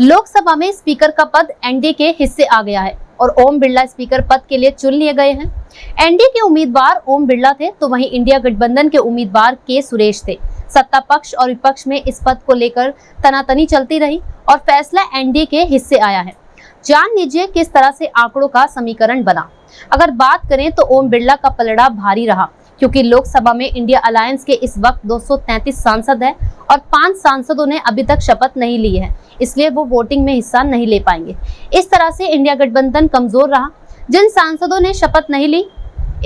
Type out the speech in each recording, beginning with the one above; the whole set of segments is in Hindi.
लोकसभा में स्पीकर का पद एनडीए के हिस्से आ गया है और ओम बिरला स्पीकर पद के लिए चुन लिए गए हैं। एनडीए के उम्मीदवार ओम बिरला थे तो वहीं इंडिया गठबंधन के उम्मीदवार के सुरेश थे। सत्ता पक्ष और विपक्ष में इस पद को लेकर तनातनी चलती रही और फैसला एनडीए के हिस्से आया है। जान लीजिए किस तरह से आंकड़ों का समीकरण बना। अगर बात करें तो ओम बिरला का पलड़ा भारी रहा क्योंकि लोकसभा में इंडिया अलायंस के इस वक्त 233 सांसद हैं और 5 सांसदों ने अभी तक शपथ नहीं ली है, इसलिए वो वोटिंग में हिस्सा नहीं ले पाएंगे। इस तरह से इंडिया गठबंधन कमजोर रहा। जिन सांसदों ने शपथ नहीं ली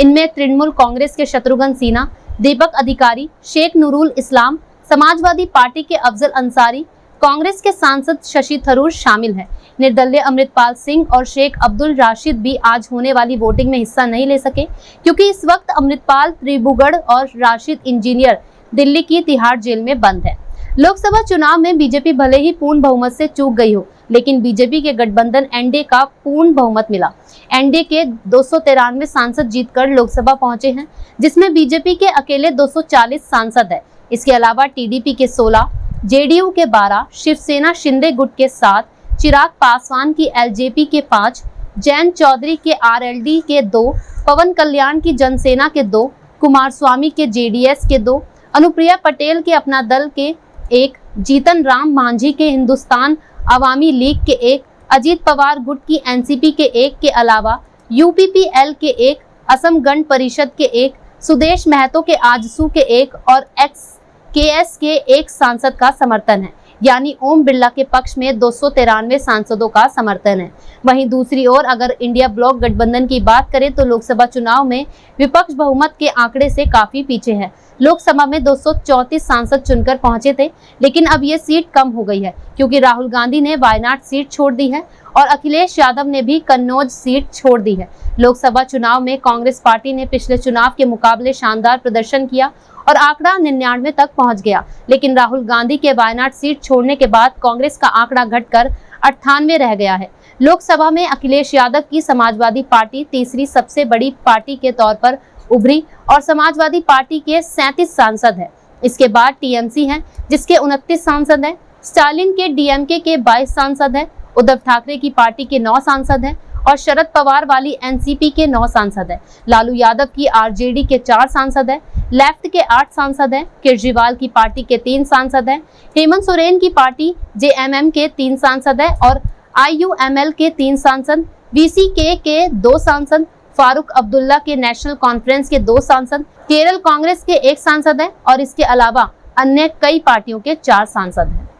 इनमें तृणमूल कांग्रेस के शत्रुघ्न सिन्हा, दीपक अधिकारी, शेख नूरुल इस्लाम, समाजवादी पार्टी के अफजल अंसारी, कांग्रेस के सांसद शशि थरूर शामिल हैं। निर्दलीय अमृतपाल सिंह और शेख अब्दुल राशिद भी आज होने वाली वोटिंग में हिस्सा नहीं ले सके क्योंकि इस वक्त अमृतपाल त्रिभुगढ़ और राशिद इंजीनियर दिल्ली की तिहाड़ जेल में बंद है। लोकसभा चुनाव में बीजेपी भले ही पूर्ण बहुमत से चूक गई हो, लेकिन बीजेपी के गठबंधन एनडीए का पूर्ण बहुमत मिला। एनडीए के 293 सांसद जीतकर लोकसभा पहुंचे हैं, जिसमें बीजेपी के अकेले 240 सांसद है। इसके अलावा टीडीपी के 16, जेडीयू के 12, शिवसेना शिंदे गुट के 7, चिराग पासवान की एलजेपी के 5, जयंत चौधरी के आरएलडी के 2, पवन कल्याण की जनसेना के 2, कुमारस्वामी के जेडीएस के 2, अनुप्रिया पटेल के अपना दल के 1, जीतन राम मांझी के हिंदुस्तान अवामी लीग के 1, अजीत पवार गुट की एनसीपी के 1 के अलावा यूपीपीएल के 1, असम गण परिषद के 1, सुदेश महतो के आजसू के 1 और एक्सकेएस के 1 सांसद का समर्थन है। यानी ओम बिरला के पक्ष में 293 सांसदों का समर्थन है। वहीं दूसरी ओर अगर इंडिया ब्लॉक गठबंधन की बात करें तो लोकसभा चुनाव में विपक्ष बहुमत के आंकड़े से काफी पीछे है। लोकसभा में 234 सांसद चुनकर पहुंचे थे, लेकिन अब ये सीट कम हो गई है क्योंकि राहुल गांधी ने वायनाड सीट छोड़ दी है और अखिलेश यादव ने भी कन्नौज सीट छोड़ दी है। लोकसभा चुनाव में कांग्रेस पार्टी ने पिछले चुनाव के मुकाबले शानदार प्रदर्शन किया और आंकड़ा 99 तक पहुंच गया, लेकिन राहुल गांधी के वायनाड सीट छोड़ने के बाद कांग्रेस का आंकड़ा घटकर 98 रह गया है। लोकसभा में अखिलेश यादव की समाजवादी पार्टी तीसरी सबसे बड़ी पार्टी के तौर पर उभरी और समाजवादी पार्टी के 37 सांसद हैं। इसके बाद टीएमसी है जिसके 29 सांसद हैं, स्टालिन के डीएमके के 22 सांसद हैं, उद्धव ठाकरे की पार्टी के 9 सांसद हैं और शरद पवार वाली एनसीपी के 9 सांसद हैं। लालू यादव की आरजेडी के 4 सांसद हैं, लेफ्ट के 8 सांसद हैं, केजरीवाल की पार्टी के 3 सांसद हैं, हेमंत सोरेन की पार्टी जेएमएम के 3 सांसद हैं और आईयूएमएल के 3 सांसद, वीसीके के 2 सांसद, फारूक अब्दुल्ला के नेशनल कॉन्फ्रेंस के 2 सांसद, केरल कांग्रेस के 1 सांसद हैं और इसके अलावा अन्य कई पार्टियों के 4 सांसद हैं।